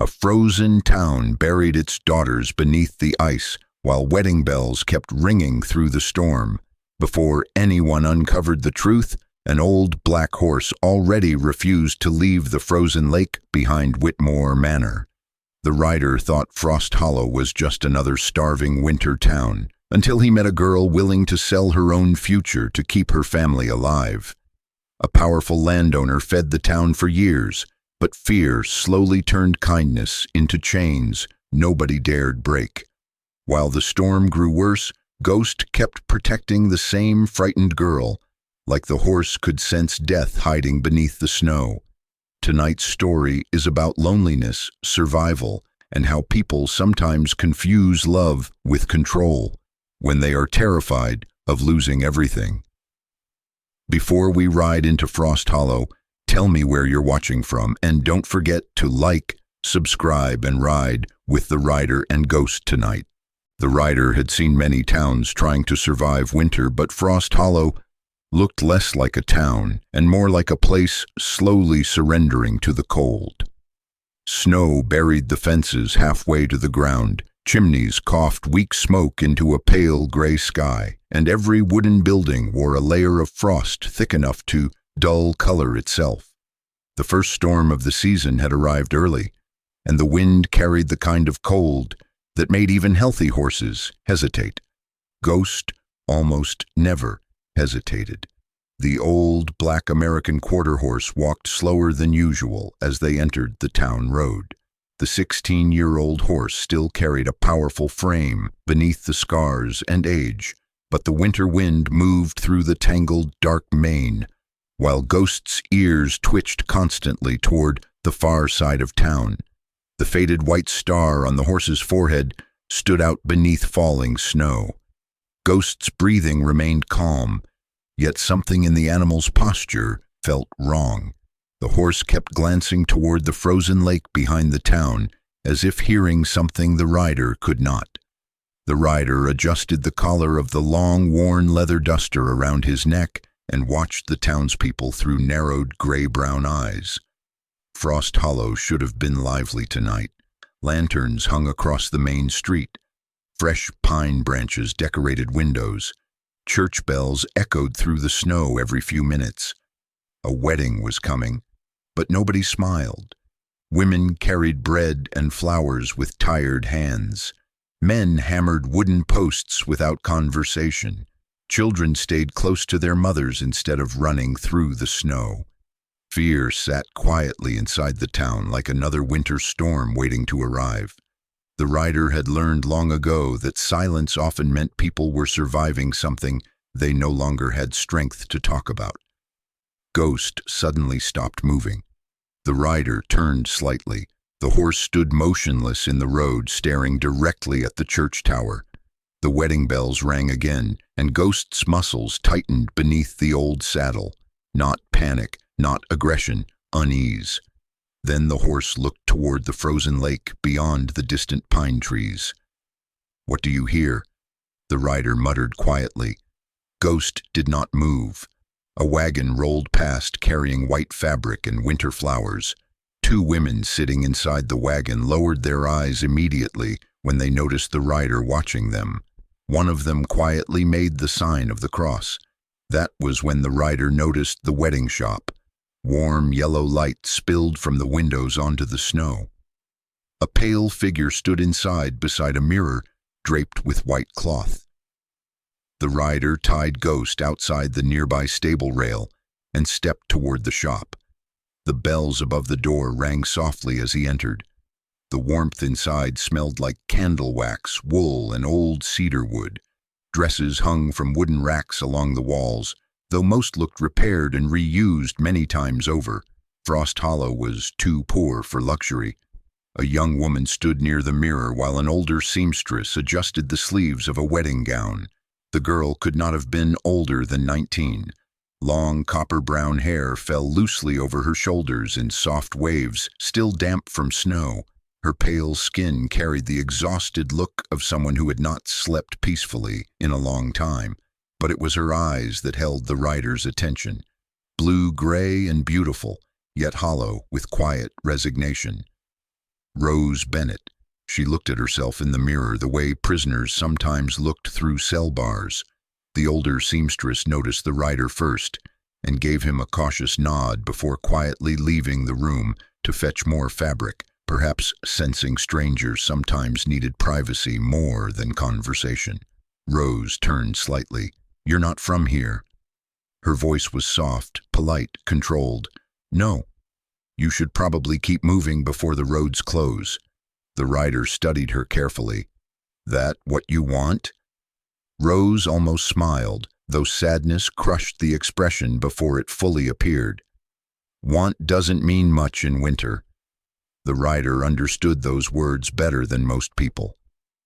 A frozen town buried its daughters beneath the ice while wedding bells kept ringing through the storm. Before anyone uncovered the truth, an old black horse already refused to leave the frozen lake behind Whitmore Manor. The rider thought Frost Hollow was just another starving winter town, until he met a girl willing to sell her own future to keep her family alive. A powerful landowner fed the town for years, but fear slowly turned kindness into chains nobody dared break. While the storm grew worse, Ghost kept protecting the same frightened girl, like the horse could sense death hiding beneath the snow. Tonight's story is about loneliness, survival, and how people sometimes confuse love with control when they are terrified of losing everything. Before we ride into Frost Hollow, tell me where you're watching from, and don't forget to like, subscribe, and ride with the Rider and Ghost tonight. The Rider had seen many towns trying to survive winter, but Frost Hollow looked less like a town and more like a place slowly surrendering to the cold. Snow buried the fences halfway to the ground, chimneys coughed weak smoke into a pale gray sky, and every wooden building wore a layer of frost thick enough to dull color itself. The first storm of the season had arrived early, and the wind carried the kind of cold that made even healthy horses hesitate. Ghost almost never hesitated. The old black American quarter horse walked slower than usual as they entered the town road. The 16-year-old horse still carried a powerful frame beneath the scars and age, but the winter wind moved through the tangled dark mane, while Ghost's ears twitched constantly toward the far side of town. The faded white star on the horse's forehead stood out beneath falling snow. Ghost's breathing remained calm, yet something in the animal's posture felt wrong. The horse kept glancing toward the frozen lake behind the town, as if hearing something the rider could not. The rider adjusted the collar of the long, worn leather duster around his neck and watched the townspeople through narrowed gray-brown eyes. Frost Hollow should have been lively tonight. Lanterns hung across the main street. Fresh pine branches decorated windows. Church bells echoed through the snow every few minutes. A wedding was coming, but nobody smiled. Women carried bread and flowers with tired hands. Men hammered wooden posts without conversation. Children stayed close to their mothers instead of running through the snow. Fear sat quietly inside the town like another winter storm waiting to arrive. The rider had learned long ago that silence often meant people were surviving something they no longer had strength to talk about. Ghost suddenly stopped moving. The rider turned slightly. The horse stood motionless in the road, staring directly at the church tower. The wedding bells rang again, and Ghost's muscles tightened beneath the old saddle. Not panic, not aggression, unease. Then the horse looked toward the frozen lake beyond the distant pine trees. "What do you hear?" the rider muttered quietly. Ghost did not move. A wagon rolled past carrying white fabric and winter flowers. Two women sitting inside the wagon lowered their eyes immediately when they noticed the rider watching them. One of them quietly made the sign of the cross. That was when the rider noticed the wedding shop. Warm yellow light spilled from the windows onto the snow. A pale figure stood inside beside a mirror draped with white cloth. The rider tied Ghost outside the nearby stable rail and stepped toward the shop. The bells above the door rang softly as he entered. The warmth inside smelled like candle wax, wool, and old cedar wood. Dresses hung from wooden racks along the walls, though most looked repaired and reused many times over. Frost Hollow was too poor for luxury. A young woman stood near the mirror while an older seamstress adjusted the sleeves of a wedding gown. The girl could not have been older than 19. Long copper-brown hair fell loosely over her shoulders in soft waves, still damp from snow. Her pale skin carried the exhausted look of someone who had not slept peacefully in a long time, but it was her eyes that held the rider's attention. Blue-gray and beautiful, yet hollow with quiet resignation. Rose Bennett. She looked at herself in the mirror the way prisoners sometimes looked through cell bars. The older seamstress noticed the rider first and gave him a cautious nod before quietly leaving the room to fetch more fabric, perhaps sensing strangers sometimes needed privacy more than conversation. Rose turned slightly. "You're not from here." Her voice was soft, polite, controlled. "No. You should probably keep moving before the roads close." The rider studied her carefully. "That what you want?" Rose almost smiled, though sadness crushed the expression before it fully appeared. "Want doesn't mean much in winter." The rider understood those words better than most people.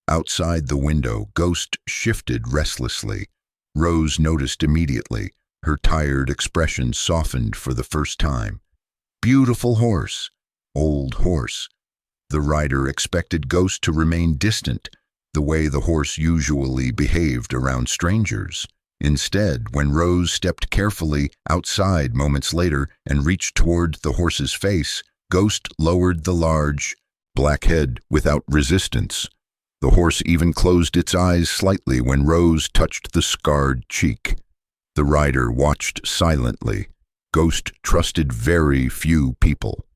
Outside the window, Ghost shifted restlessly. Rose noticed immediately. Her tired expression softened for the first time. "Beautiful horse. Old horse." The rider expected Ghost to remain distant, the way the horse usually behaved around strangers. Instead, when Rose stepped carefully outside moments later and reached toward the horse's face, Ghost lowered the large, black head without resistance. The horse even closed its eyes slightly when Rose touched the scarred cheek. The rider watched silently. Ghost trusted very few people.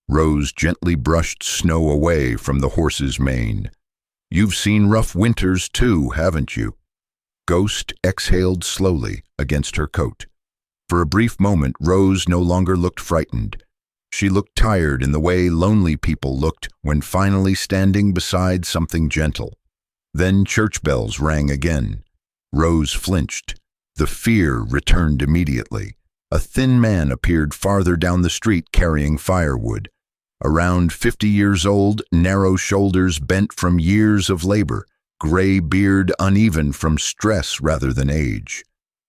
Rose gently brushed snow away from the horse's mane. "You've seen rough winters too, haven't you?" Ghost exhaled slowly against her coat. For a brief moment, Rose no longer looked frightened. She looked tired in the way lonely people looked when finally standing beside something gentle. Then church bells rang again. Rose flinched. The fear returned immediately. A thin man appeared farther down the street carrying firewood. Around 50 years old, narrow shoulders bent from years of labor, gray beard uneven from stress rather than age.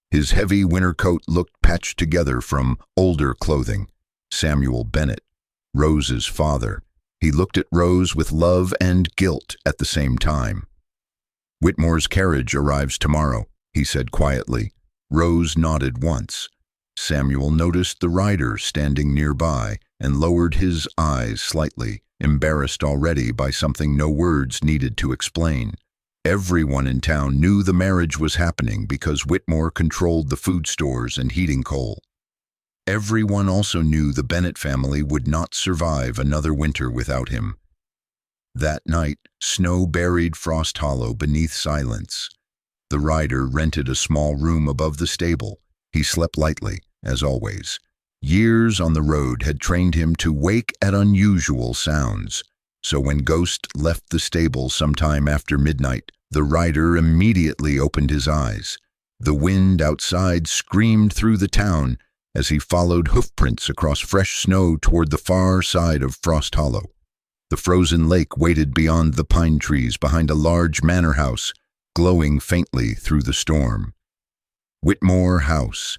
His heavy winter coat looked patched together from older clothing. Samuel Bennett, Rose's father. He looked at Rose with love and guilt at the same time. "Whitmore's carriage arrives tomorrow," he said quietly. Rose nodded once. Samuel noticed the rider standing nearby and lowered his eyes slightly, embarrassed already by something no words needed to explain. Everyone in town knew the marriage was happening because Whitmore controlled the food stores and heating coal. Everyone also knew the Bennett family would not survive another winter without him. That night, snow buried Frost Hollow beneath silence. The rider rented a small room above the stable. He slept lightly, as always. Years on the road had trained him to wake at unusual sounds. So when Ghost left the stable sometime after midnight, the rider immediately opened his eyes. The wind outside screamed through the town as he followed hoofprints across fresh snow toward the far side of Frost Hollow. The frozen lake waited beyond the pine trees behind a large manor house, glowing faintly through the storm. Whitmore House.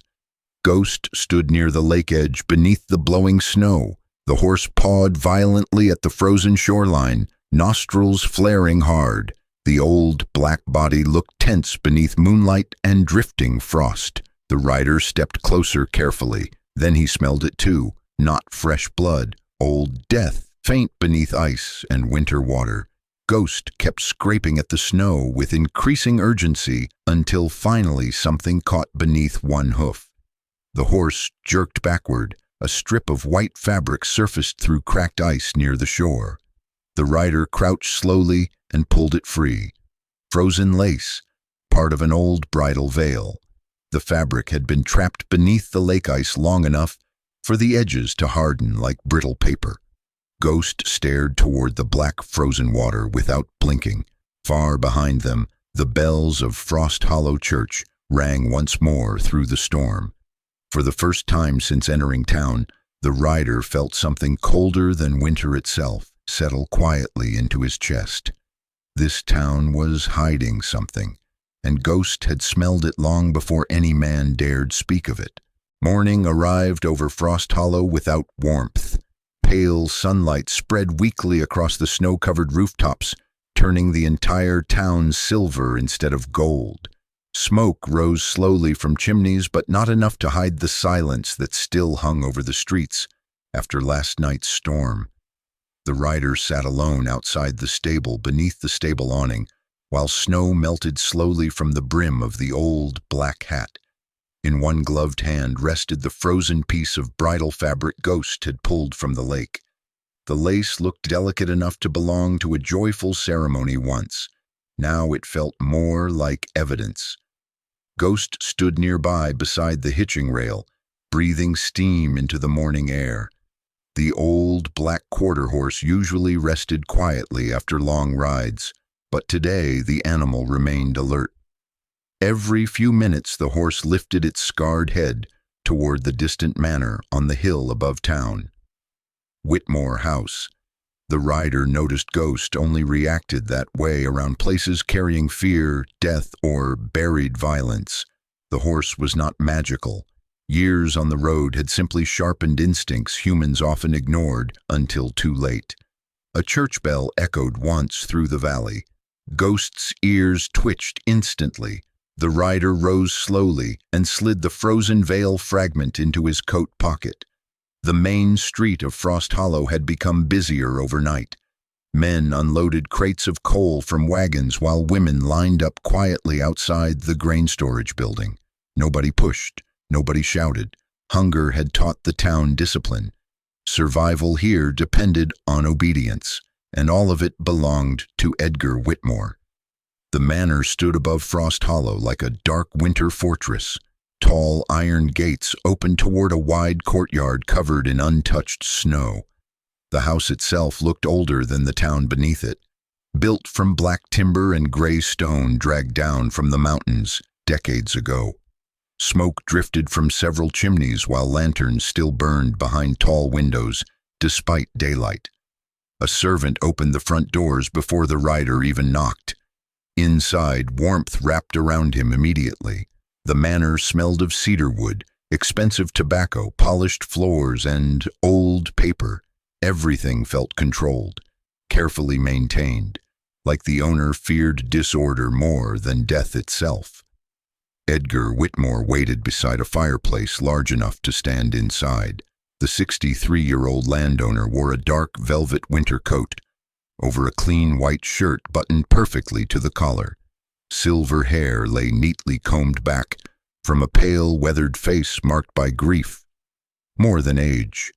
Ghost stood near the lake edge beneath the blowing snow. The horse pawed violently at the frozen shoreline, nostrils flaring hard. The old black body looked tense beneath moonlight and drifting frost. The rider stepped closer carefully. Then he smelled it too. Not fresh blood, old death, faint beneath ice and winter water. Ghost kept scraping at the snow with increasing urgency until finally something caught beneath one hoof. The horse jerked backward. A strip of white fabric surfaced through cracked ice near the shore. The rider crouched slowly and pulled it free. Frozen lace, part of an old bridal veil. The fabric had been trapped beneath the lake ice long enough for the edges to harden like brittle paper. Ghost stared toward the black frozen water without blinking. Far behind them, the bells of Frost Hollow Church rang once more through the storm. For the first time since entering town, the rider felt something colder than winter itself settle quietly into his chest. This town was hiding something, and Ghost had smelled it long before any man dared speak of it. Morning arrived over Frost Hollow without warmth. Pale sunlight spread weakly across the snow-covered rooftops, turning the entire town silver instead of gold. Smoke rose slowly from chimneys, but not enough to hide the silence that still hung over the streets after last night's storm. The rider sat alone outside the stable beneath the stable awning, while snow melted slowly from the brim of the old black hat. In one gloved hand rested the frozen piece of bridal fabric Ghost had pulled from the lake. The lace looked delicate enough to belong to a joyful ceremony once. Now it felt more like evidence. Ghost stood nearby beside the hitching rail, breathing steam into the morning air. The old black quarter horse usually rested quietly after long rides, but today the animal remained alert. Every few minutes the horse lifted its scarred head toward the distant manor on the hill above town. Whitmore House. The rider noticed Ghost only reacted that way around places carrying fear, death, or buried violence. The horse was not magical. Years on the road had simply sharpened instincts humans often ignored until too late. A church bell echoed once through the valley. Ghost's ears twitched instantly. The rider rose slowly and slid the frozen veil fragment into his coat pocket. The main street of Frost Hollow had become busier overnight. Men unloaded crates of coal from wagons while women lined up quietly outside the grain storage building. Nobody pushed, nobody shouted. Hunger had taught the town discipline. Survival here depended on obedience, and all of it belonged to Edgar Whitmore. The manor stood above Frost Hollow like a dark winter fortress. Tall iron gates opened toward a wide courtyard covered in untouched snow. The house itself looked older than the town beneath it, built from black timber and gray stone dragged down from the mountains decades ago. Smoke drifted from several chimneys while lanterns still burned behind tall windows, despite daylight. A servant opened the front doors before the rider even knocked. Inside, warmth wrapped around him immediately. The manor smelled of cedar wood, expensive tobacco, polished floors, and old paper. Everything felt controlled, carefully maintained, like the owner feared disorder more than death itself. Edgar Whitmore waited beside a fireplace large enough to stand inside. The 63-year-old landowner wore a dark velvet winter coat over a clean white shirt buttoned perfectly to the collar. Silver hair lay neatly combed back from a pale, weathered face marked by grief, more than age.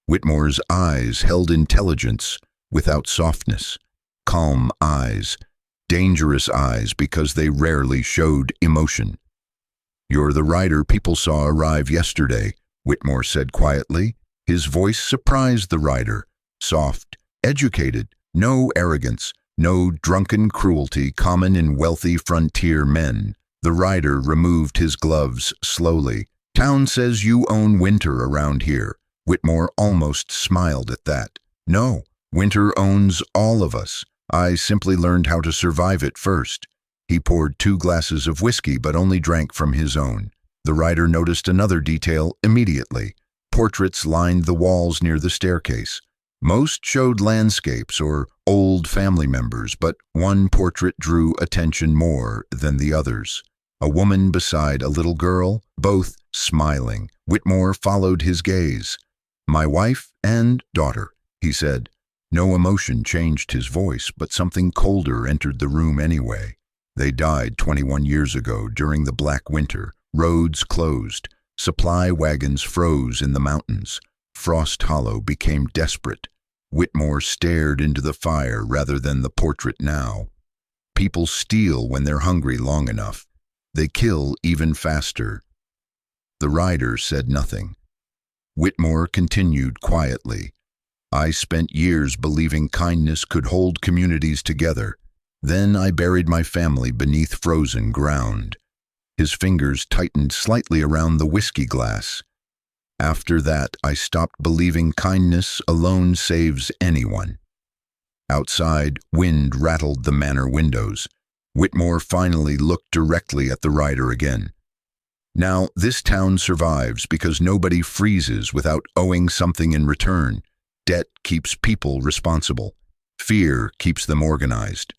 Whitmore's eyes held intelligence without softness. Calm eyes, dangerous eyes because they rarely showed emotion. "You're the rider people saw arrive yesterday," Whitmore said quietly. His voice surprised the rider. Soft, educated, no arrogance, no drunken cruelty common in wealthy frontier men. The rider removed his gloves slowly. "Town says you own winter around here." Whitmore almost smiled at that. "No, winter owns all of us. I simply learned how to survive it first." He poured 2 glasses of whiskey but only drank from his own. The rider noticed another detail immediately. Portraits lined the walls near the staircase. Most showed landscapes or old family members, but one portrait drew attention more than the others. A woman beside a little girl, both smiling. Whitmore followed his gaze. "My wife and daughter," he said. No emotion changed his voice, but something colder entered the room anyway. "They died 21 years ago during the Black Winter. Roads closed. Supply wagons froze in the mountains. Frost Hollow became desperate." Whitmore stared into the fire rather than the portrait now. "People steal when they're hungry long enough. They kill even faster." The rider said nothing. Whitmore continued quietly. "I spent years believing kindness could hold communities together. Then I buried my family beneath frozen ground." His fingers tightened slightly around the whiskey glass. "After that, I stopped believing kindness alone saves anyone." Outside, wind rattled the manor windows. Whitmore finally looked directly at the rider again. "Now, this town survives because nobody freezes without owing something in return. Debt keeps people responsible. Fear keeps them organized."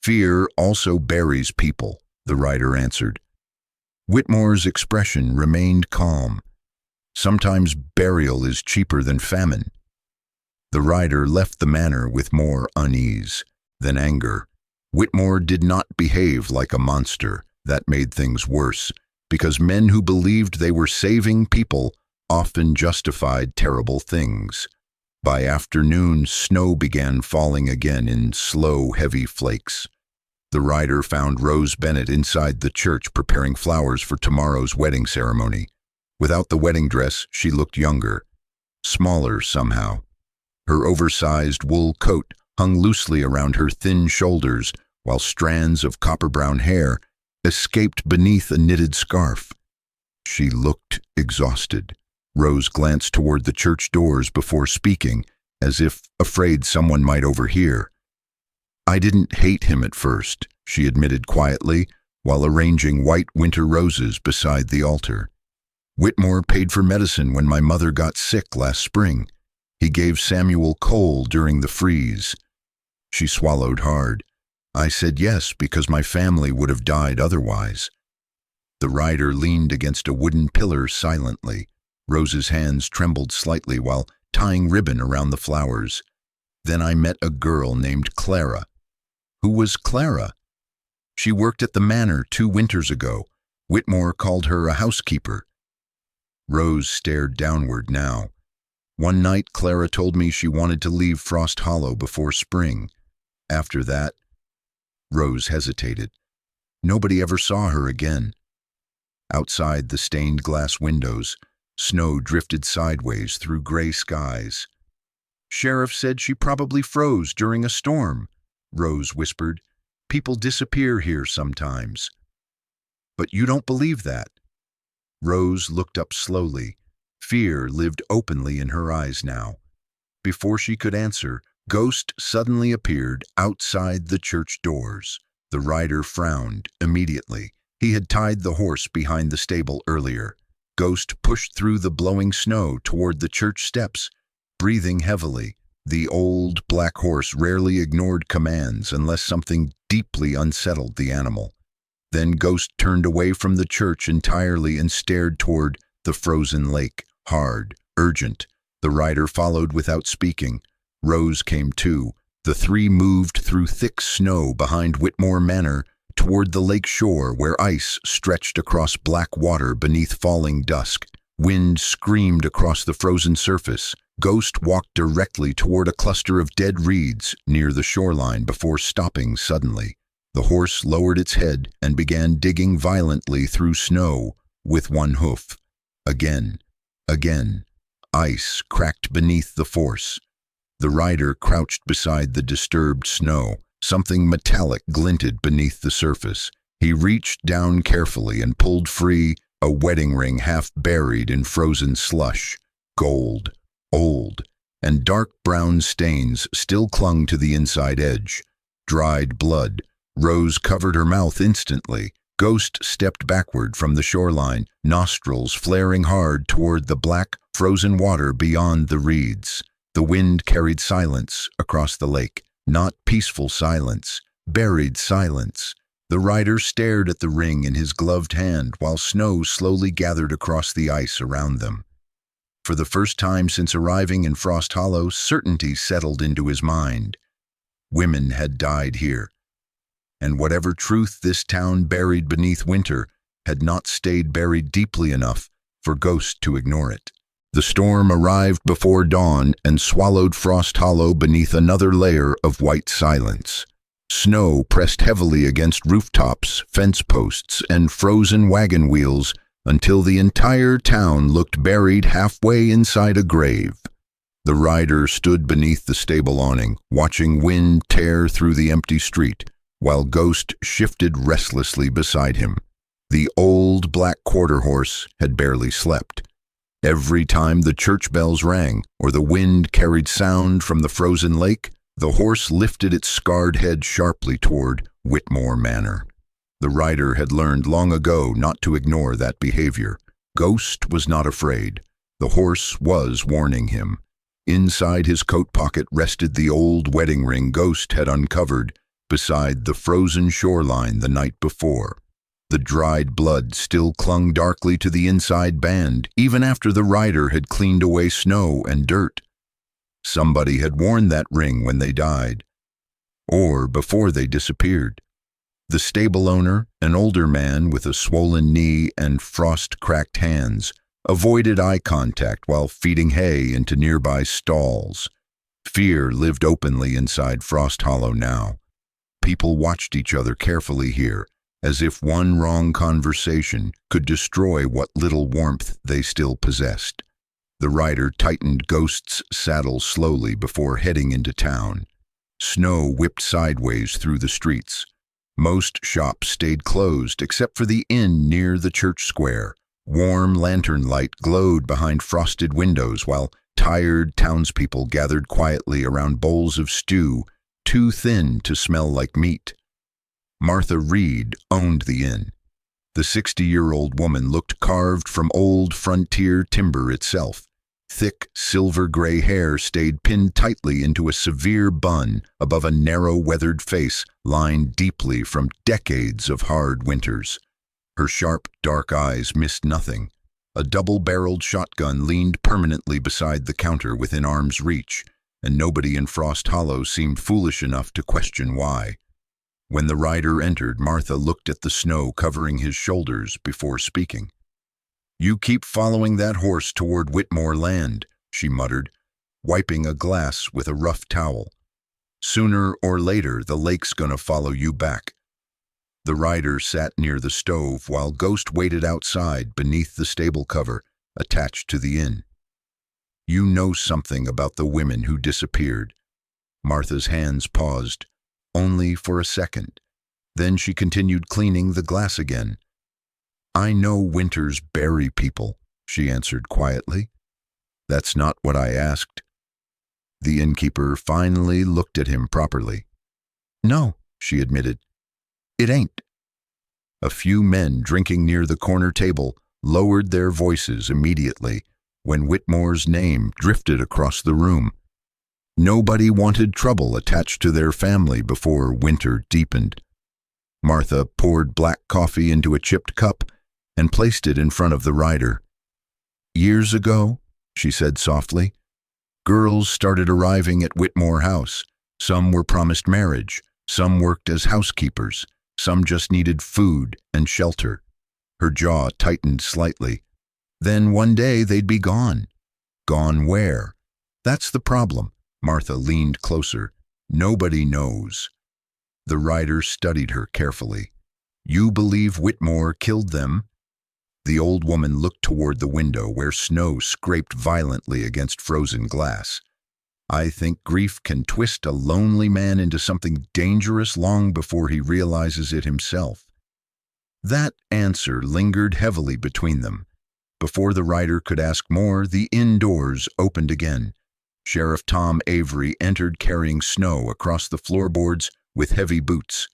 "Fear also buries people," the rider answered. Whitmore's expression remained calm. "Sometimes burial is cheaper than famine." The rider left the manor with more unease than anger. Whitmore did not behave like a monster. That made things worse, because men who believed they were saving people often justified terrible things. By afternoon, snow began falling again in slow, heavy flakes. The rider found Rose Bennett inside the church preparing flowers for tomorrow's wedding ceremony. Without the wedding dress, she looked younger, smaller somehow. Her oversized wool coat hung loosely around her thin shoulders, while strands of copper-brown hair escaped beneath a knitted scarf. She looked exhausted. Rose glanced toward the church doors before speaking, as if afraid someone might overhear. "I didn't hate him at first," she admitted quietly, while arranging white winter roses beside the altar. "Whitmore paid for medicine when my mother got sick last spring. He gave Samuel coal during the freeze." She swallowed hard. "I said yes because my family would have died otherwise." The rider leaned against a wooden pillar silently. Rose's hands trembled slightly while tying ribbon around the flowers. "Then I met a girl named Clara." "Who was Clara?" "She worked at the manor 2 winters ago. Whitmore called her a housekeeper." Rose stared downward now. "One night Clara told me she wanted to leave Frost Hollow before spring. After that—" Rose hesitated. Nobody ever saw her again. Outside the stained glass windows, snow drifted sideways through gray skies. "Sheriff said she probably froze during a storm," Rose whispered. "People disappear here sometimes." "But you don't believe that?" Rose looked up slowly. Fear lived openly in her eyes now. Before she could answer, Ghost suddenly appeared outside the church doors. The rider frowned immediately. He had tied the horse behind the stable earlier. Ghost pushed through the blowing snow toward the church steps, breathing heavily. The old black horse rarely ignored commands unless something deeply unsettled the animal. Then Ghost turned away from the church entirely and stared toward the frozen lake, hard, urgent. The rider followed without speaking. Rose came too. The three moved through thick snow behind Whitmore Manor toward the lake shore where ice stretched across black water beneath falling dusk. Wind screamed across the frozen surface. Ghost walked directly toward a cluster of dead reeds near the shoreline before stopping suddenly. The horse lowered its head and began digging violently through snow with one hoof. Again. Ice cracked beneath the force. The rider crouched beside the disturbed snow. Something metallic glinted beneath the surface. He reached down carefully and pulled free a wedding ring half buried in frozen slush. Gold, old, and dark brown stains still clung to the inside edge. Dried blood. Rose covered her mouth instantly. Ghost stepped backward from the shoreline, nostrils flaring hard toward the black, frozen water beyond the reeds. The wind carried silence across the lake. Not peaceful silence, buried silence. The rider stared at the ring in his gloved hand while snow slowly gathered across the ice around them. For the first time since arriving in Frost Hollow, certainty settled into his mind. Women had died here, and whatever truth this town buried beneath winter had not stayed buried deeply enough for Ghost to ignore it. The storm arrived before dawn and swallowed Frost Hollow beneath another layer of white silence. Snow pressed heavily against rooftops, fence posts, and frozen wagon wheels until the entire town looked buried halfway inside a grave. The rider stood beneath the stable awning, watching wind tear through the empty street, while Ghost shifted restlessly beside him. The old black quarter horse had barely slept. Every time the church bells rang or the wind carried sound from the frozen lake, the horse lifted its scarred head sharply toward Whitmore Manor. The rider had learned long ago not to ignore that behavior. Ghost was not afraid. The horse was warning him. Inside his coat pocket rested the old wedding ring Ghost had uncovered beside the frozen shoreline the night before. The dried blood still clung darkly to the inside band, even after the rider had cleaned away snow and dirt. Somebody had worn that ring when they died, or before they disappeared. The stable owner, an older man with a swollen knee and frost-cracked hands, avoided eye contact while feeding hay into nearby stalls. Fear lived openly inside Frost Hollow now. People watched each other carefully here, as if one wrong conversation could destroy what little warmth they still possessed. The rider tightened Ghost's saddle slowly before heading into town. Snow whipped sideways through the streets. Most shops stayed closed except for the inn near the church square. Warm lantern light glowed behind frosted windows while tired townspeople gathered quietly around bowls of stew too thin to smell like meat. Martha Reed owned the inn. The 60-year-old woman looked carved from old frontier timber itself. Thick, silver-gray hair stayed pinned tightly into a severe bun above a narrow, weathered face lined deeply from decades of hard winters. Her sharp, dark eyes missed nothing. A double-barreled shotgun leaned permanently beside the counter within arm's reach, and nobody in Frost Hollow seemed foolish enough to question why. When the rider entered, Martha looked at the snow covering his shoulders before speaking. "You keep following that horse toward Whitmore land," she muttered, wiping a glass with a rough towel. "Sooner or later, the lake's gonna follow you back." The rider sat near the stove while Ghost waited outside beneath the stable cover attached to the inn. "You know something about the women who disappeared." Martha's hands paused, only for a second. Then she continued cleaning the glass again. "I know winters bury people," she answered quietly. "That's not what I asked." The innkeeper finally looked at him properly. "No," she admitted. "It ain't." A few men drinking near the corner table lowered their voices immediately when Whitmore's name drifted across the room. Nobody wanted trouble attached to their family before winter deepened. Martha poured black coffee into a chipped cup and placed it in front of the rider. "Years ago," she said softly, "girls started arriving at Whitmore House. Some were promised marriage, some worked as housekeepers, some just needed food and shelter." Her jaw tightened slightly. "Then one day they'd be gone." "Gone where?" "That's the problem." Martha leaned closer. "Nobody knows." The rider studied her carefully. "You believe Whitmore killed them?" The old woman looked toward the window where snow scraped violently against frozen glass. "I think grief can twist a lonely man into something dangerous long before he realizes it himself." That answer lingered heavily between them. Before the rider could ask more, the inn doors opened again. Sheriff Tom Avery entered carrying snow across the floorboards with heavy boots.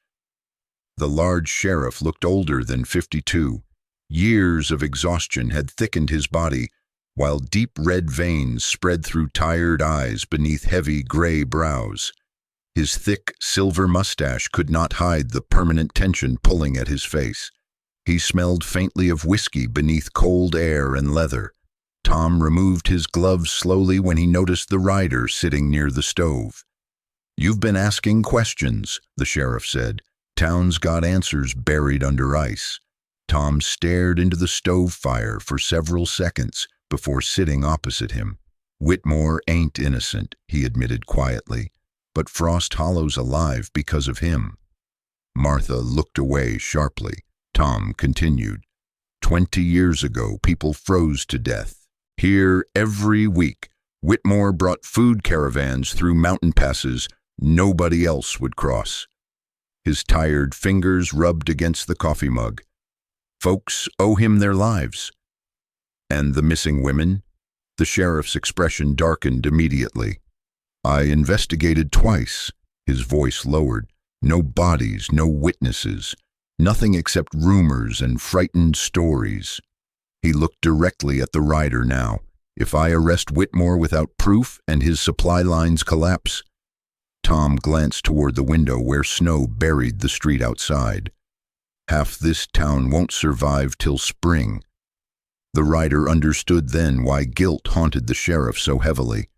The large sheriff looked older than 52. Years of exhaustion had thickened his body, while deep red veins spread through tired eyes beneath heavy gray brows. His thick, silver mustache could not hide the permanent tension pulling at his face. He smelled faintly of whiskey beneath cold air and leather. Tom removed his gloves slowly when he noticed the rider sitting near the stove. "You've been asking questions," the sheriff said. "Town's got answers buried under ice." Tom stared into the stove fire for several seconds before sitting opposite him. "Whitmore ain't innocent," he admitted quietly, "but Frost Hollow's alive because of him." Martha looked away sharply. Tom continued. 20 years ago, people froze to death. Here, every week, Whitmore brought food caravans through mountain passes nobody else would cross. His tired fingers rubbed against the coffee mug. "Folks owe him their lives." "And the missing women?" The sheriff's expression darkened immediately. "I investigated twice." His voice lowered. "No bodies, no witnesses. Nothing except rumors and frightened stories." He looked directly at the rider now. "If I arrest Whitmore without proof and his supply lines collapse?" Tom glanced toward the window where snow buried the street outside. "Half this town won't survive till spring." The rider understood then why guilt haunted the sheriff so heavily.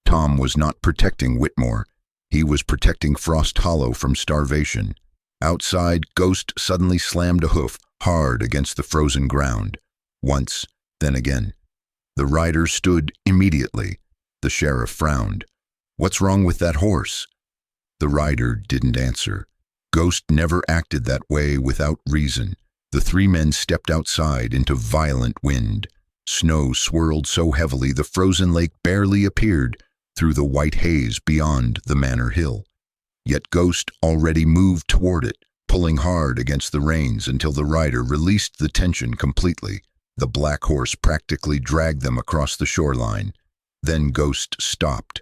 Tom was not protecting Whitmore. He was protecting Frost Hollow from starvation. Outside, Ghost suddenly slammed a hoof hard against the frozen ground. Once, then again. The rider stood immediately. The sheriff frowned. "What's wrong with that horse?" The rider didn't answer. Ghost never acted that way without reason. The three men stepped outside into violent wind. Snow swirled so heavily the frozen lake barely appeared through the white haze beyond the manor hill. Yet Ghost already moved toward it, pulling hard against the reins until the rider released the tension completely. The black horse practically dragged them across the shoreline. Then Ghost stopped.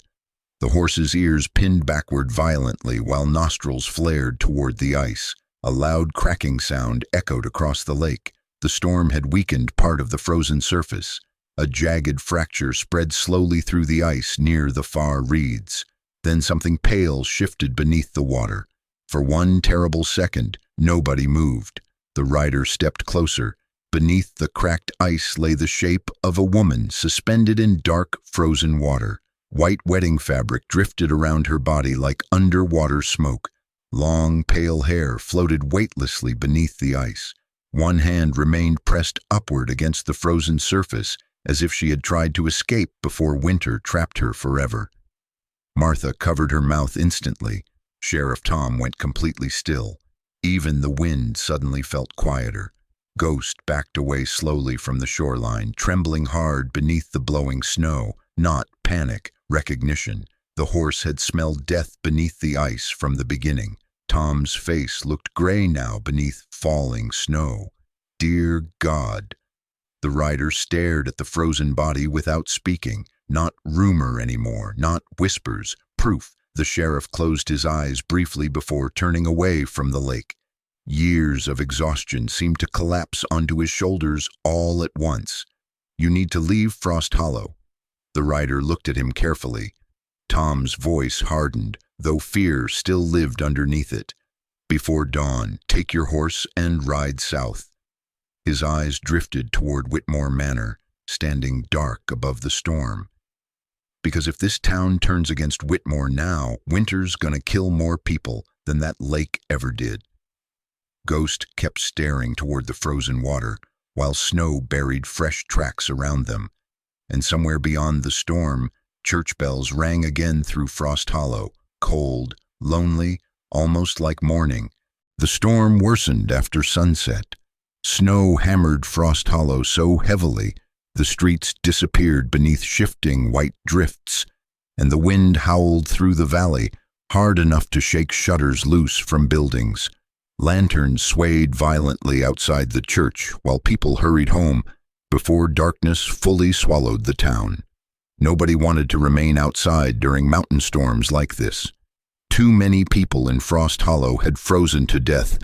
The horse's ears pinned backward violently while nostrils flared toward the ice. A loud cracking sound echoed across the lake. The storm had weakened part of the frozen surface. A jagged fracture spread slowly through the ice near the far reeds. Then something pale shifted beneath the water. For one terrible second, nobody moved. The rider stepped closer. Beneath the cracked ice lay the shape of a woman suspended in dark, frozen water. White wedding fabric drifted around her body like underwater smoke. Long, pale hair floated weightlessly beneath the ice. One hand remained pressed upward against the frozen surface, as if she had tried to escape before winter trapped her forever. Martha covered her mouth instantly. Sheriff Tom went completely still. Even the wind suddenly felt quieter. Ghost backed away slowly from the shoreline, trembling hard beneath the blowing snow. Not panic, recognition. The horse had smelled death beneath the ice from the beginning. Tom's face looked gray now beneath falling snow. Dear God! The rider stared at the frozen body without speaking. Not rumor anymore, not whispers, proof. The sheriff closed his eyes briefly before turning away from the lake. Years of exhaustion seemed to collapse onto his shoulders all at once. "You need to leave Frost Hollow." The rider looked at him carefully. Tom's voice hardened, though fear still lived underneath it. "Before dawn, take your horse and ride south." His eyes drifted toward Whitmore Manor, standing dark above the storm. Because if this town turns against Whitmore now, winter's gonna kill more people than that lake ever did. Ghost kept staring toward the frozen water, while snow buried fresh tracks around them. And somewhere beyond the storm, church bells rang again through Frost Hollow, cold, lonely, almost like morning. The storm worsened after sunset. Snow hammered Frost Hollow so heavily the streets disappeared beneath shifting white drifts, and the wind howled through the valley, hard enough to shake shutters loose from buildings. Lanterns swayed violently outside the church while people hurried home before darkness fully swallowed the town. Nobody wanted to remain outside during mountain storms like this. Too many people in Frost Hollow had frozen to death,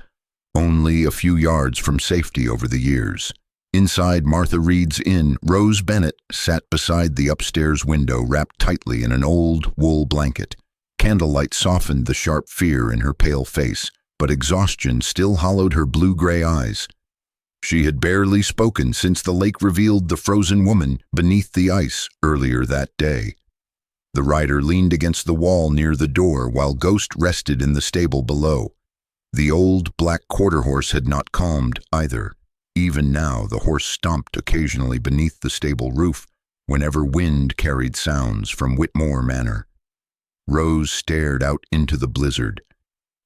only a few yards from safety over the years. Inside Martha Reed's inn, Rose Bennett sat beside the upstairs window wrapped tightly in an old wool blanket. Candlelight softened the sharp fear in her pale face, but exhaustion still hollowed her blue-gray eyes. She had barely spoken since the lake revealed the frozen woman beneath the ice earlier that day. The rider leaned against the wall near the door while Ghost rested in the stable below. The old black quarter horse had not calmed either. Even now the horse stomped occasionally beneath the stable roof whenever wind carried sounds from Whitmore Manor. Rose stared out into the blizzard.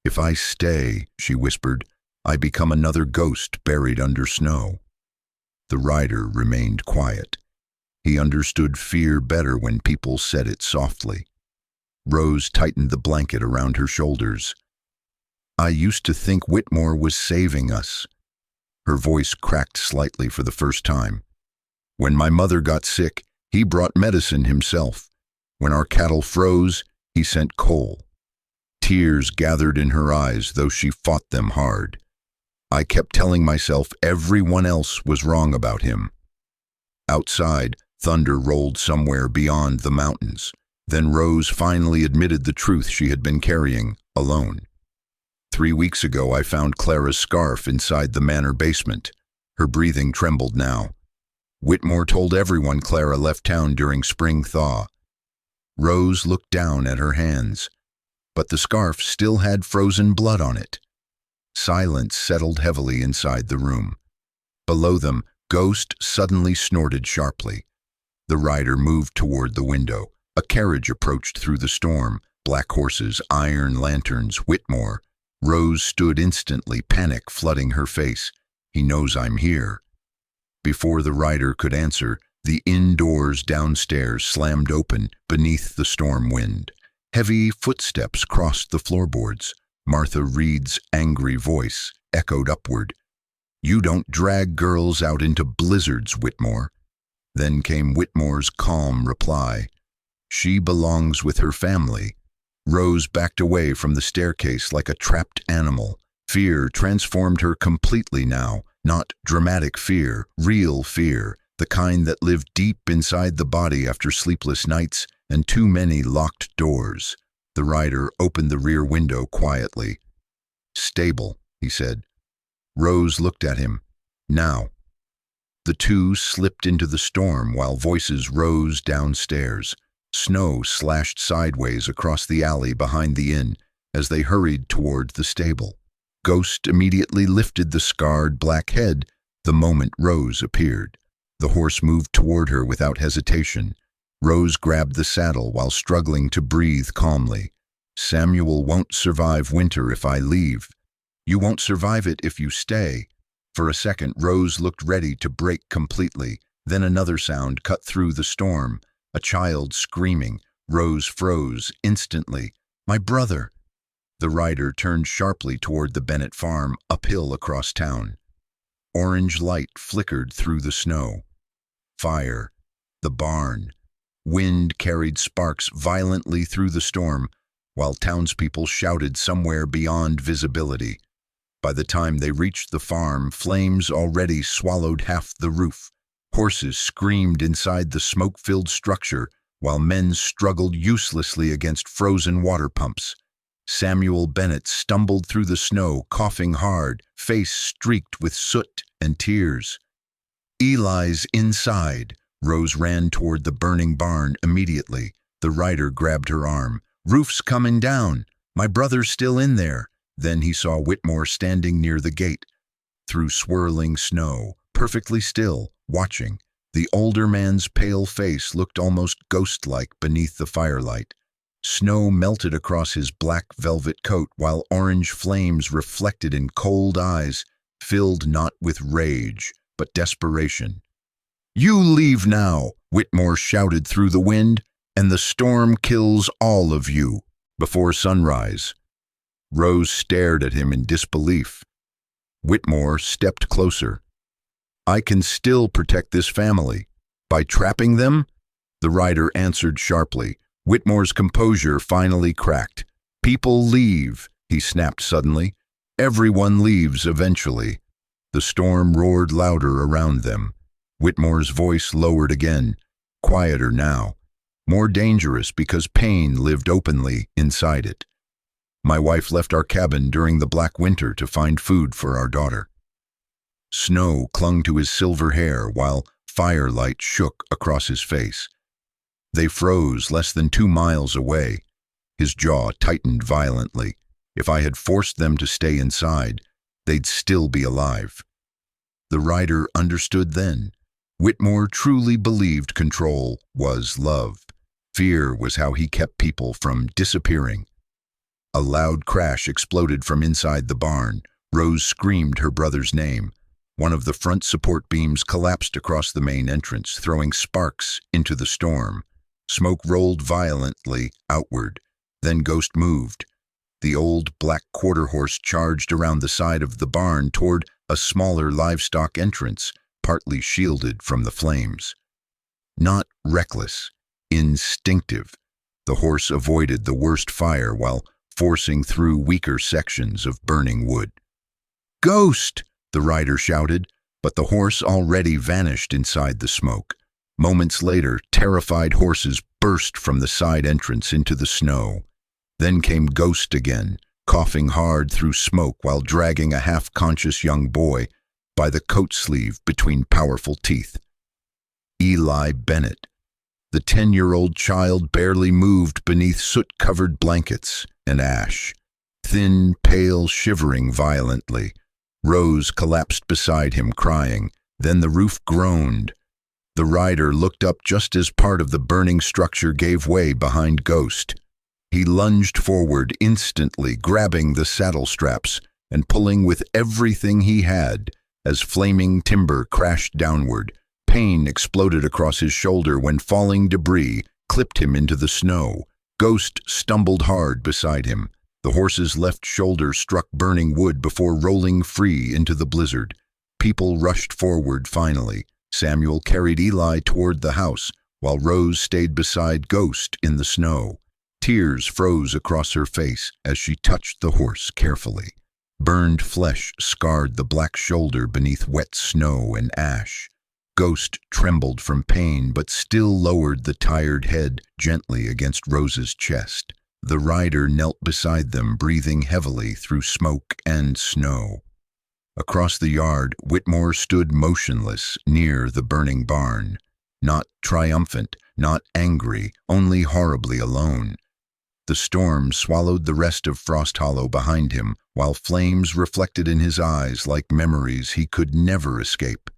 "If I stay," she whispered, "I become another ghost buried under snow." The rider remained quiet. He understood fear better when people said it softly. Rose tightened the blanket around her shoulders. "I used to think Whitmore was saving us." Her voice cracked slightly for the first time. "When my mother got sick, he brought medicine himself. When our cattle froze, he sent coal." Tears gathered in her eyes, though she fought them hard. "I kept telling myself everyone else was wrong about him." Outside, thunder rolled somewhere beyond the mountains. Then Rose finally admitted the truth she had been carrying, alone. 3 weeks ago, I found Clara's scarf inside the manor basement. Her breathing trembled now. Whitmore told everyone Clara left town during spring thaw. Rose looked down at her hands, but the scarf still had frozen blood on it. Silence settled heavily inside the room. Below them, Ghost suddenly snorted sharply. The rider moved toward the window. A carriage approached through the storm, black horses, iron lanterns, Whitmore. Rose stood instantly, panic flooding her face. He knows I'm here. Before the rider could answer, the indoors downstairs slammed open beneath the storm wind. Heavy footsteps crossed the floorboards. Martha Reed's angry voice echoed upward. "You don't drag girls out into blizzards, Whitmore." Then came Whitmore's calm reply. "She belongs with her family." Rose backed away from the staircase like a trapped animal. Fear transformed her completely now. Not dramatic fear, real fear, the kind that lived deep inside the body after sleepless nights and too many locked doors. The rider opened the rear window quietly. "Stable," he said. Rose looked at him. "Now." The two slipped into the storm while voices rose downstairs. Snow slashed sideways across the alley behind the inn as they hurried toward the stable. Ghost immediately lifted the scarred black head the moment Rose appeared. The horse moved toward her without hesitation. Rose grabbed the saddle while struggling to breathe calmly. "Samuel won't survive winter if I leave. You won't survive it if you stay." For a second, Rose looked ready to break completely. Then another sound cut through the storm. A child screaming. Rose froze instantly. "My brother!" The rider turned sharply toward the Bennett farm, uphill across town. Orange light flickered through the snow. Fire. The barn. Wind carried sparks violently through the storm, while townspeople shouted somewhere beyond visibility. By the time they reached the farm, flames already swallowed half the roof. Horses screamed inside the smoke-filled structure, while men struggled uselessly against frozen water pumps. Samuel Bennett stumbled through the snow, coughing hard, face streaked with soot and tears. "Eli's inside." Rose ran toward the burning barn immediately. The rider grabbed her arm. "Roof's coming down. My brother's still in there." Then he saw Whitmore standing near the gate. Through swirling snow, perfectly still, watching. The older man's pale face looked almost ghost-like beneath the firelight. Snow melted across his black velvet coat while orange flames reflected in cold eyes, filled not with rage, but desperation. "You leave now," Whitmore shouted through the wind, "and the storm kills all of you before sunrise." Rose stared at him in disbelief. Whitmore stepped closer. "I can still protect this family. By trapping them?" The rider answered sharply. Whitmore's composure finally cracked. "People leave," he snapped suddenly. "Everyone leaves eventually." The storm roared louder around them. Whitmore's voice lowered again, quieter now, more dangerous because pain lived openly inside it. "My wife left our cabin during the black winter to find food for our daughter." Snow clung to his silver hair while firelight shook across his face. They froze less than 2 miles away. His jaw tightened violently. If I had forced them to stay inside, they'd still be alive. The rider understood then. Whitmore truly believed control was love. Fear was how he kept people from disappearing. A loud crash exploded from inside the barn. Rose screamed her brother's name. One of the front support beams collapsed across the main entrance, throwing sparks into the storm. Smoke rolled violently outward. Then Ghost moved. The old black quarter horse charged around the side of the barn toward a smaller livestock entrance, partly shielded from the flames. Not reckless, instinctive, the horse avoided the worst fire while forcing through weaker sections of burning wood. "Ghost!" the rider shouted, but the horse already vanished inside the smoke. Moments later, terrified horses burst from the side entrance into the snow. Then came Ghost again, coughing hard through smoke while dragging a half-conscious young boy by the coat sleeve between powerful teeth. Eli Bennett. The The 10-year-old child barely moved beneath soot-covered blankets and ash. Thin, pale, shivering violently. Rose collapsed beside him, crying. Then the roof groaned. The rider looked up just as part of the burning structure gave way behind Ghost. He lunged forward instantly, grabbing the saddle straps and pulling with everything he had as flaming timber crashed downward. Pain exploded across his shoulder when falling debris clipped him into the snow. Ghost stumbled hard beside him. The horse's left shoulder struck burning wood before rolling free into the blizzard. People rushed forward finally. Samuel carried Eli toward the house, while Rose stayed beside Ghost in the snow. Tears froze across her face as she touched the horse carefully. Burned flesh scarred the black shoulder beneath wet snow and ash. Ghost trembled from pain but still lowered the tired head gently against Rose's chest. The rider knelt beside them, breathing heavily through smoke and snow. Across the yard, Whitmore stood motionless near the burning barn. Not triumphant, not angry, only horribly alone. The storm swallowed the rest of Frost Hollow behind him, while flames reflected in his eyes like memories he could never escape.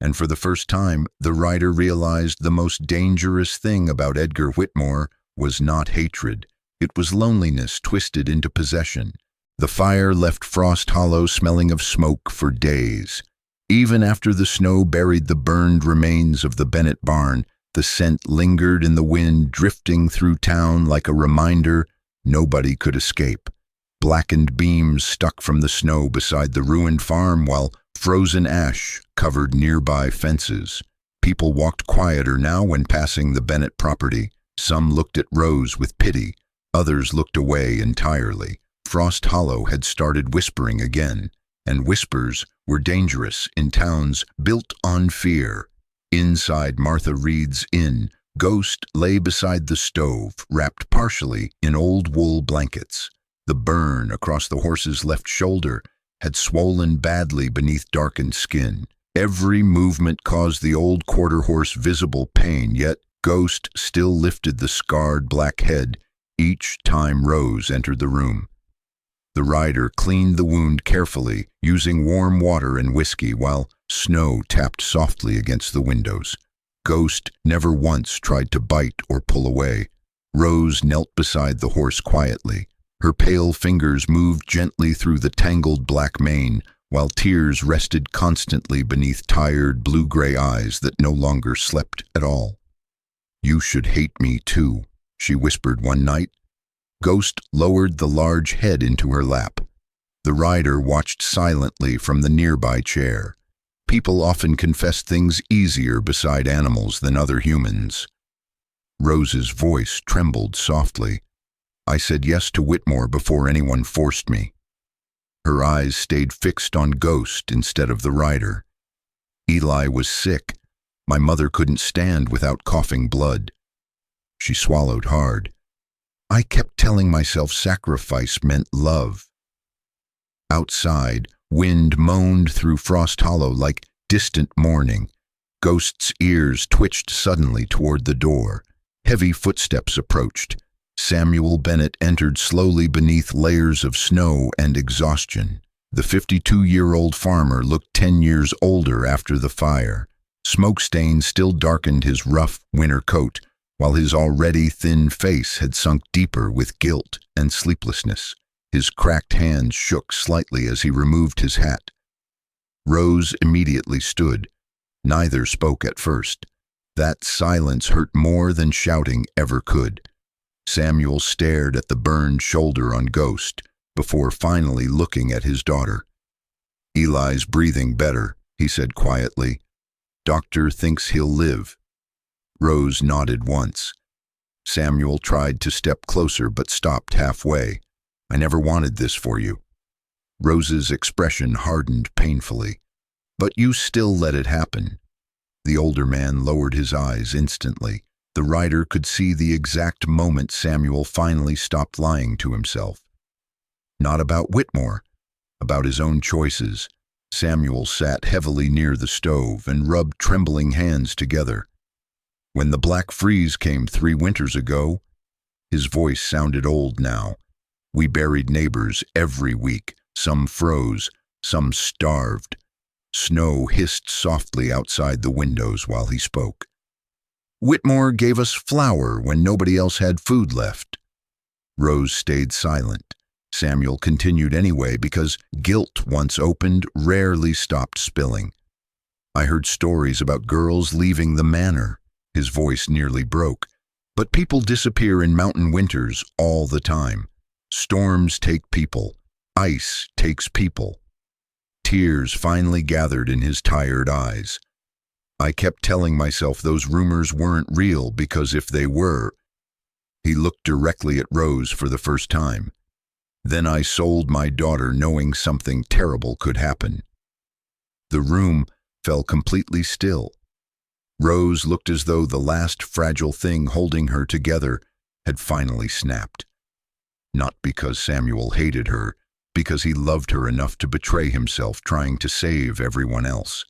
And for the first time, the rider realized the most dangerous thing about Edgar Whitmore was not hatred. It was loneliness twisted into possession. The fire left Frost Hollow smelling of smoke for days. Even after the snow buried the burned remains of the Bennett barn, the scent lingered in the wind, drifting through town like a reminder nobody could escape. Blackened beams stuck from the snow beside the ruined farm, while frozen ash covered nearby fences. People walked quieter now when passing the Bennett property. Some looked at Rose with pity. Others looked away entirely. Frost Hollow had started whispering again, and whispers were dangerous in towns built on fear. Inside Martha Reed's inn, Ghost lay beside the stove, wrapped partially in old wool blankets. The burn across the horse's left shoulder had swollen badly beneath darkened skin. Every movement caused the old quarter horse visible pain, yet Ghost still lifted the scarred black head each time Rose entered the room. The rider cleaned the wound carefully, using warm water and whiskey, while snow tapped softly against the windows. Ghost never once tried to bite or pull away. Rose knelt beside the horse quietly. Her pale fingers moved gently through the tangled black mane, while tears rested constantly beneath tired blue-gray eyes that no longer slept at all. "You should hate me too," she whispered one night. Ghost lowered the large head into her lap. The rider watched silently from the nearby chair. People often confess things easier beside animals than other humans. Rose's voice trembled softly. "I said yes to Whitmore before anyone forced me." Her eyes stayed fixed on Ghost instead of the rider. "Eli was sick. My mother couldn't stand without coughing blood." She swallowed hard. "I kept telling myself sacrifice meant love." Outside, wind moaned through Frost Hollow like distant mourning. Ghost's ears twitched suddenly toward the door. Heavy footsteps approached. Samuel Bennett entered slowly beneath layers of snow and exhaustion. The 52-year-old farmer looked 10 years older after the fire. Smoke stains still darkened his rough winter coat, while his already thin face had sunk deeper with guilt and sleeplessness. His cracked hands shook slightly as he removed his hat. Rose immediately stood. Neither spoke at first. That silence hurt more than shouting ever could. Samuel stared at the burned shoulder on Ghost, before finally looking at his daughter. "Eli's breathing better," he said quietly. "Doctor thinks he'll live." Rose nodded once. Samuel tried to step closer but stopped halfway. "I never wanted this for you." Rose's expression hardened painfully. "But you still let it happen." The older man lowered his eyes instantly. The rider could see the exact moment Samuel finally stopped lying to himself. Not about Whitmore, about his own choices. Samuel sat heavily near the stove and rubbed trembling hands together. When the black freeze came 3 winters ago, his voice sounded old now. We buried neighbors every week. Some froze, some starved. Snow hissed softly outside the windows while he spoke. Whitmore gave us flour when nobody else had food left. Rose stayed silent. Samuel continued anyway because guilt, once opened, rarely stopped spilling. I heard stories about girls leaving the manor. His voice nearly broke. But people disappear in mountain winters all the time. Storms take people. Ice takes people. Tears finally gathered in his tired eyes. I kept telling myself those rumors weren't real because if they were... He looked directly at Rose for the first time. Then I sold my daughter knowing something terrible could happen. The room fell completely still. Rose looked as though the last fragile thing holding her together had finally snapped. Not because Samuel hated her, because he loved her enough to betray himself trying to save everyone else.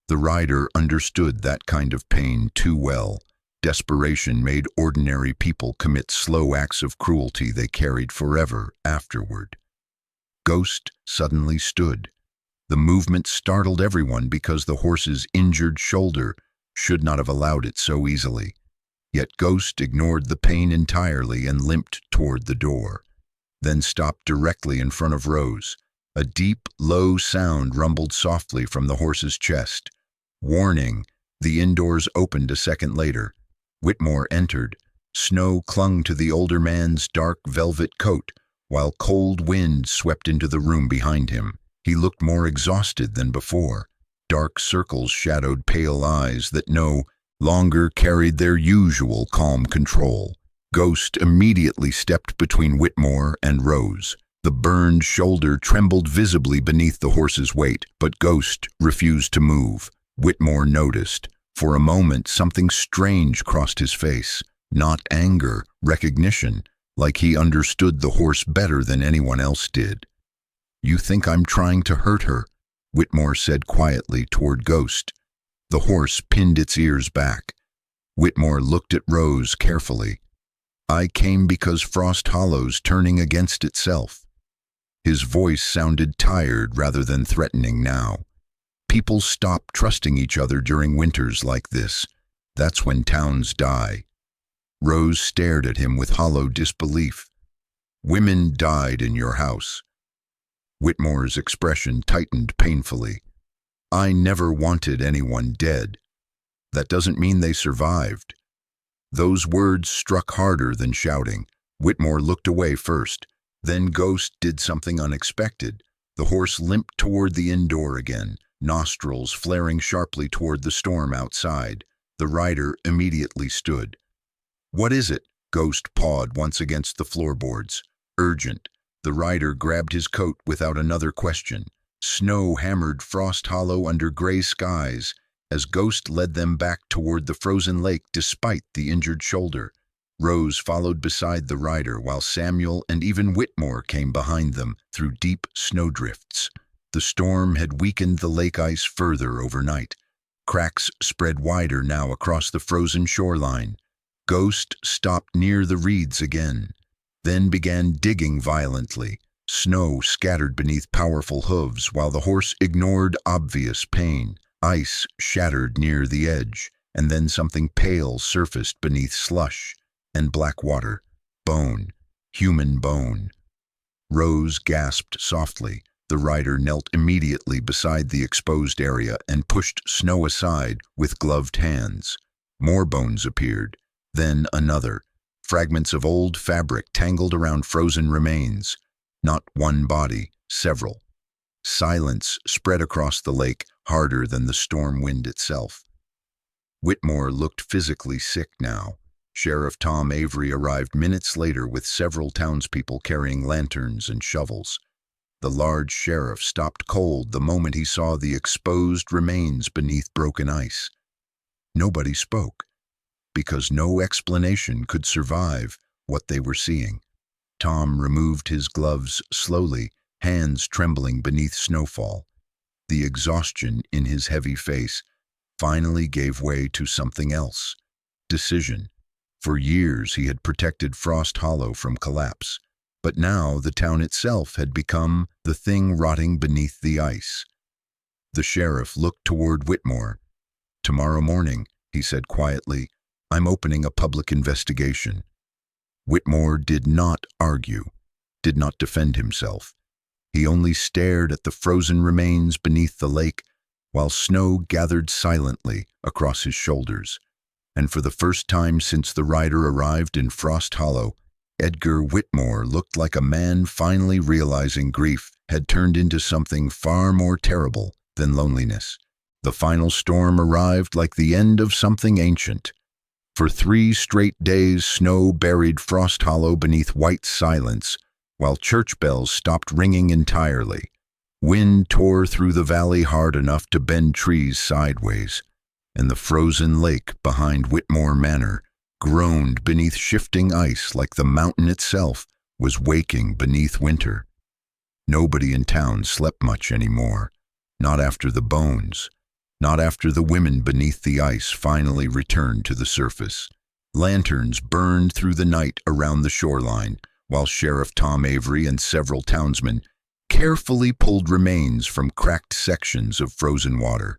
The rider understood that kind of pain too well. Desperation made ordinary people commit slow acts of cruelty they carried forever afterward. Ghost suddenly stood. The movement startled everyone because the horse's injured shoulder should not have allowed it so easily. Yet Ghost ignored the pain entirely and limped toward the door, then stopped directly in front of Rose. A deep, low sound rumbled softly from the horse's chest. Warning, the indoors opened a second later. Whitmore entered. Snow clung to the older man's dark velvet coat, while cold wind swept into the room behind him. He looked more exhausted than before. Dark circles shadowed pale eyes that no longer carried their usual calm control. Ghost immediately stepped between Whitmore and Rose. The burned shoulder trembled visibly beneath the horse's weight, but Ghost refused to move. Whitmore noticed. For a moment, something strange crossed his face. Not anger, recognition, like he understood the horse better than anyone else did. "You think I'm trying to hurt her?" Whitmore said quietly toward Ghost. The horse pinned its ears back. Whitmore looked at Rose carefully. "I came because Frost Hollow's turning against itself." His voice sounded tired rather than threatening now. People stop trusting each other during winters like this. That's when towns die. Rose stared at him with hollow disbelief. "Women died in your house." Whitmore's expression tightened painfully. "I never wanted anyone dead. That doesn't mean they survived." Those words struck harder than shouting. Whitmore looked away first. Then Ghost did something unexpected. The horse limped toward the inn door again, nostrils flaring sharply toward the storm outside. The rider immediately stood. "What is it?" Ghost pawed once against the floorboards. "Urgent." The rider grabbed his coat without another question. Snow hammered Frost Hollow under gray skies as Ghost led them back toward the frozen lake despite the injured shoulder. Rose followed beside the rider while Samuel and even Whitmore came behind them through deep snowdrifts. The storm had weakened the lake ice further overnight. Cracks spread wider now across the frozen shoreline. Ghost stopped near the reeds again, then began digging violently. Snow scattered beneath powerful hooves while the horse ignored obvious pain. Ice shattered near the edge, and then something pale surfaced beneath slush and black water. Bone. Human bone. Rose gasped softly. The rider knelt immediately beside the exposed area and pushed Snow aside with gloved hands. More bones appeared, then another. Fragments of old fabric tangled around frozen remains. Not one body, several. Silence spread across the lake, harder than the storm wind itself. Whitmore looked physically sick now. Sheriff Tom Avery arrived minutes later with several townspeople carrying lanterns and shovels. The large sheriff stopped cold the moment he saw the exposed remains beneath broken ice. Nobody spoke, because no explanation could survive what they were seeing. Tom removed his gloves slowly, hands trembling beneath snowfall. The exhaustion in his heavy face finally gave way to something else. decision. For years he had protected Frost Hollow from collapse, but now the town itself had become the thing rotting beneath the ice. The sheriff looked toward Whitmore. "Tomorrow morning," he said quietly, "I'm opening a public investigation." Whitmore did not argue, did not defend himself. He only stared at the frozen remains beneath the lake while snow gathered silently across his shoulders. And for the first time since the rider arrived in Frost Hollow, Edgar Whitmore looked like a man finally realizing grief had turned into something far more terrible than loneliness. The final storm arrived like the end of something ancient. For 3 straight days, snow buried Frost Hollow beneath white silence, while church bells stopped ringing entirely. Wind tore through the valley hard enough to bend trees sideways, and the frozen lake behind Whitmore Manor groaned beneath shifting ice like the mountain itself was waking beneath winter. Nobody in town slept much anymore, not after the bones, not after the women beneath the ice finally returned to the surface. Lanterns burned through the night around the shoreline, while Sheriff Tom Avery and several townsmen carefully pulled remains from cracked sections of frozen water.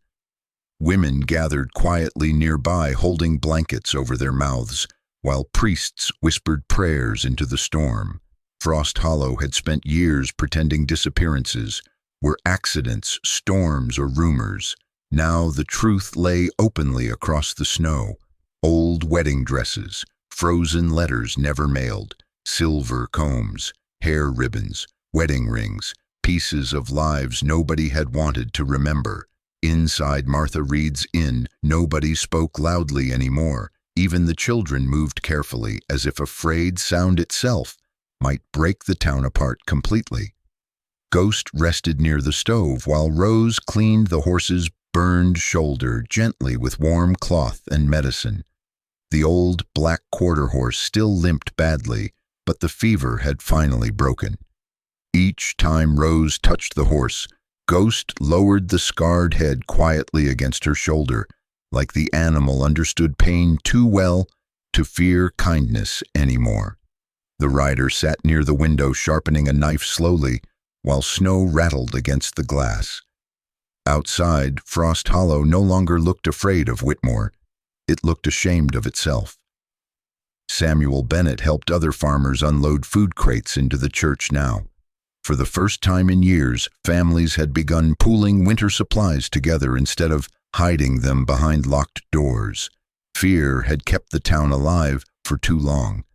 Women gathered quietly nearby, holding blankets over their mouths, while priests whispered prayers into the storm. Frost Hollow had spent years pretending disappearances were accidents, storms, or rumors. Now the truth lay openly across the snow. Old wedding dresses, frozen letters never mailed, silver combs, hair ribbons, wedding rings, pieces of lives nobody had wanted to remember. Inside Martha Reed's inn, nobody spoke loudly anymore. Even the children moved carefully, as if afraid sound itself might break the town apart completely. Ghost rested near the stove while Rose cleaned the horse's burned shoulder gently with warm cloth and medicine. The old black quarter horse still limped badly, but the fever had finally broken. Each time Rose touched the horse, Ghost lowered the scarred head quietly against her shoulder, like the animal understood pain too well to fear kindness anymore. The rider sat near the window sharpening a knife slowly, while snow rattled against the glass. Outside, Frost Hollow no longer looked afraid of Whitmore. It looked ashamed of itself. Samuel Bennett helped other farmers unload food crates into the church now. For the first time in years, families had begun pooling winter supplies together instead of hiding them behind locked doors. Fear had kept the town alive for too long.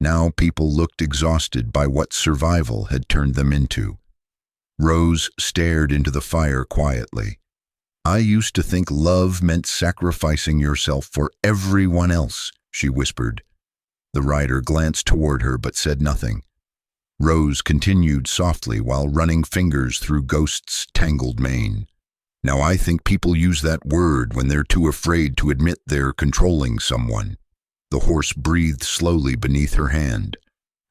Now people looked exhausted by what survival had turned them into. Rose stared into the fire quietly. "I used to think love meant sacrificing yourself for everyone else," she whispered. The rider glanced toward her but said nothing. Rose continued softly while running fingers through Ghost's tangled mane. "Now I think people use that word when they're too afraid to admit they're controlling someone." The horse breathed slowly beneath her hand.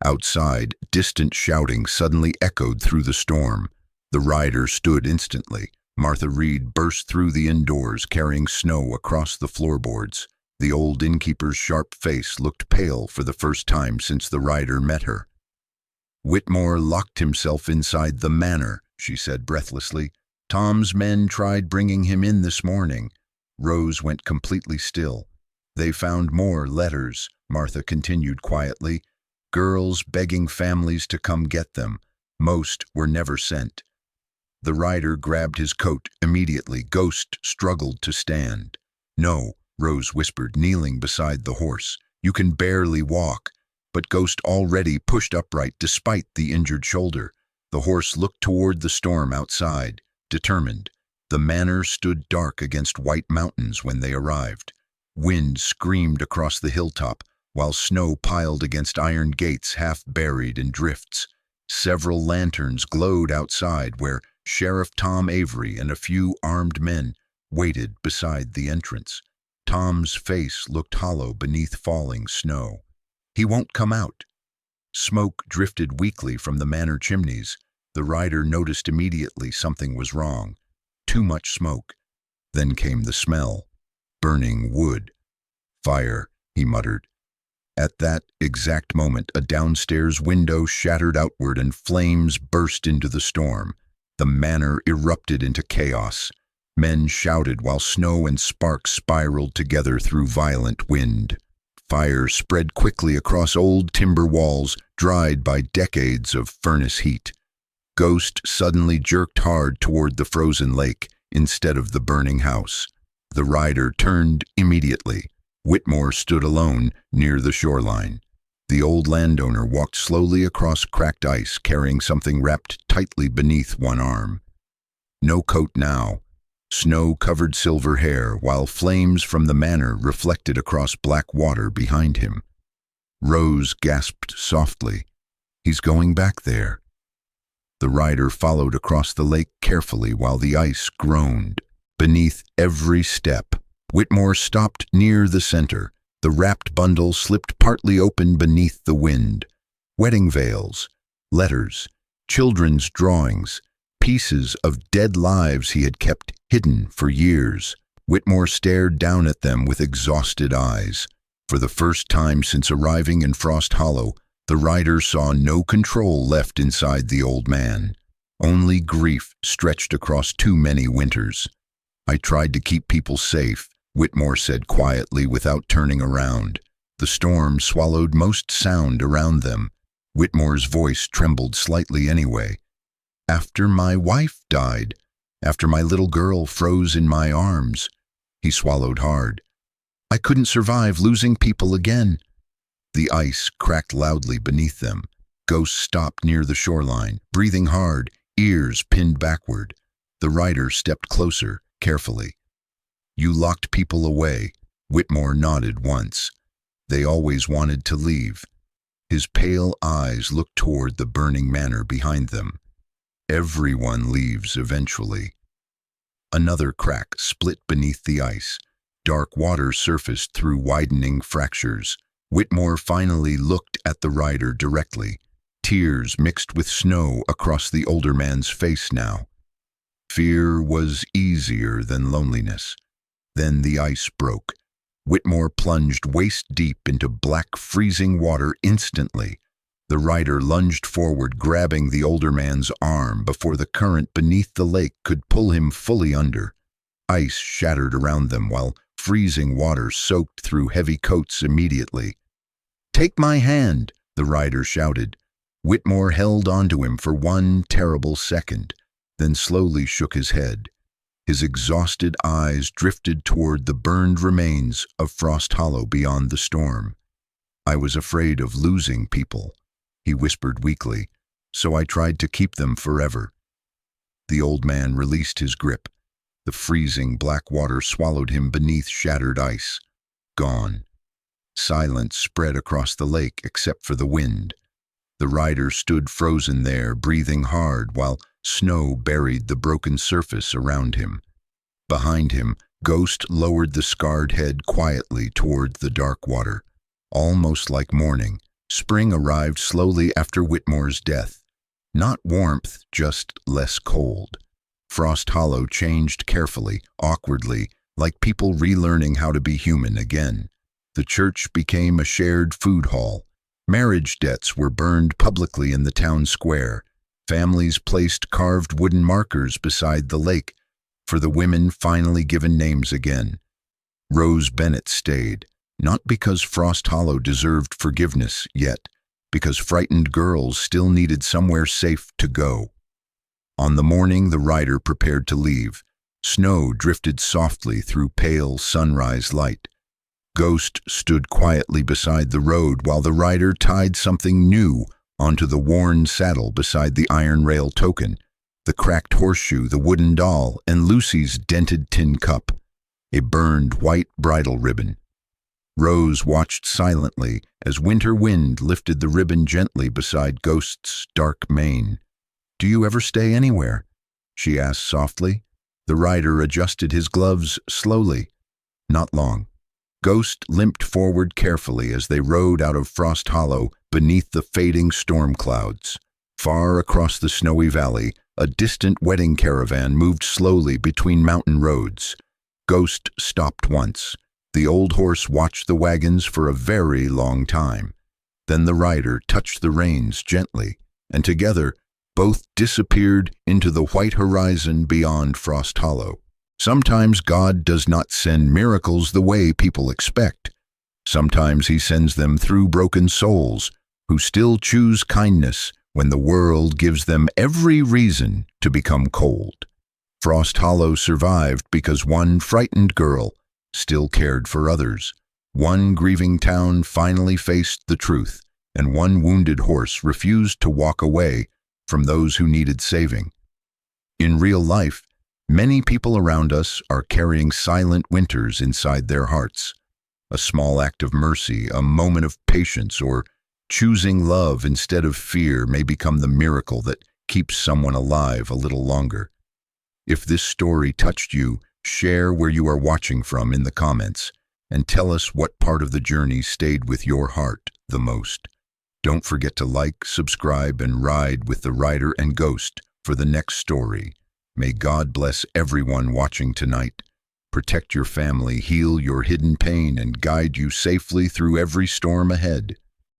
Outside, distant shouting suddenly echoed through the storm. The rider stood instantly. Martha Reed burst through the indoors, carrying snow across the floorboards. The old innkeeper's sharp face looked pale for the first time since the rider met her. "Whitmore locked himself inside the manor," she said breathlessly. "Tom's men tried bringing him in this morning." Rose went completely still. "They found more letters," Martha continued quietly. "Girls begging families to come get them. Most were never sent." The rider grabbed his coat immediately. Ghost struggled to stand. "No," Rose whispered, kneeling beside the horse. "You can barely walk." But Ghost already pushed upright despite the injured shoulder. The horse looked toward the storm outside, determined. The manor stood dark against white mountains when they arrived. Wind screamed across the hilltop, while snow piled against iron gates half buried in drifts. Several lanterns glowed outside where Sheriff Tom Avery and a few armed men waited beside the entrance. Tom's face looked hollow beneath falling snow. "He won't come out." Smoke drifted weakly from the manor chimneys. The rider noticed immediately something was wrong. Too much smoke. Then came the smell. Burning wood. Fire he muttered. At that exact moment, a downstairs window shattered outward and flames burst into the storm. The manor erupted into chaos. Men shouted while snow and sparks spiraled together through violent wind. Fire spread quickly across old timber walls, dried by decades of furnace heat. Ghost suddenly jerked hard toward the frozen lake instead of the burning house. The rider turned immediately. Whitmore stood alone near the shoreline. The old landowner walked slowly across cracked ice, carrying something wrapped tightly beneath one arm. No coat now. Snow-covered silver hair, while flames from the manor reflected across black water behind him. Rose gasped softly. "He's going back there." The rider followed across the lake carefully while the ice groaned beneath every step. Whitmore stopped near the center. The wrapped bundle slipped partly open beneath the wind. Wedding veils, letters, children's drawings, pieces of dead lives he had kept hidden for years. Whitmore stared down at them with exhausted eyes. For the first time since arriving in Frost Hollow, the rider saw no control left inside the old man. Only grief stretched across too many winters. "I tried to keep people safe," Whitmore said quietly without turning around. The storm swallowed most sound around them. Whitmore's voice trembled slightly anyway. "After my wife died, after my little girl froze in my arms," he swallowed hard. "I couldn't survive losing people again." The ice cracked loudly beneath them. Ghost stopped near the shoreline, breathing hard, ears pinned backward. The rider stepped closer, carefully. "You locked people away." Whitmore nodded once. "They always wanted to leave." His pale eyes looked toward the burning manor behind them. "Everyone leaves eventually." Another crack split beneath the ice. Dark water surfaced through widening fractures. Whitmore finally looked at the rider directly. Tears mixed with snow across the older man's face now. Fear was easier than loneliness. Then the ice broke. Whitmore plunged waist-deep into black, freezing water instantly. The rider lunged forward, grabbing the older man's arm before the current beneath the lake could pull him fully under. Ice shattered around them while freezing water soaked through heavy coats immediately. "Take my hand," the rider shouted. Whitmore held onto him for one terrible second, then slowly shook his head. His exhausted eyes drifted toward the burned remains of Frost Hollow beyond the storm. "I was afraid of losing people," he whispered weakly, "so I tried to keep them forever." The old man released his grip. The freezing black water swallowed him beneath shattered ice. Gone. Silence spread across the lake except for the wind. The rider stood frozen there, breathing hard, while snow buried the broken surface around him. Behind him, Ghost lowered the scarred head quietly toward the dark water. Almost like morning, spring arrived slowly after Whitmore's death. Not warmth, just less cold. Frost Hollow changed carefully, awkwardly, like people relearning how to be human again. The church became a shared food hall. Marriage debts were burned publicly in the town square. Families placed carved wooden markers beside the lake, for the women finally given names again. Rose Bennett stayed, not because Frost Hollow deserved forgiveness yet, because frightened girls still needed somewhere safe to go. On the morning the rider prepared to leave, snow drifted softly through pale sunrise light. Ghost stood quietly beside the road while the rider tied something new onto the worn saddle beside the iron rail token, the cracked horseshoe, the wooden doll, and Lucy's dented tin cup, a burned white bridal ribbon. Rose watched silently as winter wind lifted the ribbon gently beside Ghost's dark mane. "Do you ever stay anywhere?" she asked softly. The rider adjusted his gloves slowly. "Not long." Ghost limped forward carefully as they rode out of Frost Hollow beneath the fading storm clouds. Far across the snowy valley, a distant wedding caravan moved slowly between mountain roads. Ghost stopped once. The old horse watched the wagons for a very long time. Then the rider touched the reins gently, and together both disappeared into the white horizon beyond Frost Hollow. Sometimes God does not send miracles the way people expect. Sometimes he sends them through broken souls who still choose kindness when the world gives them every reason to become cold. Frost Hollow survived because one frightened girl still cared for others. One grieving town finally faced the truth, and one wounded horse refused to walk away from those who needed saving. In real life, many people around us are carrying silent winters inside their hearts. A small act of mercy, a moment of patience, or choosing love instead of fear may become the miracle that keeps someone alive a little longer. If this story touched you, share where you are watching from in the comments, and tell us what part of the journey stayed with your heart the most. Don't forget to like, subscribe, and ride with the Rider and Ghost for the next story. May God bless everyone watching tonight, protect your family, heal your hidden pain, and guide you safely through every storm ahead.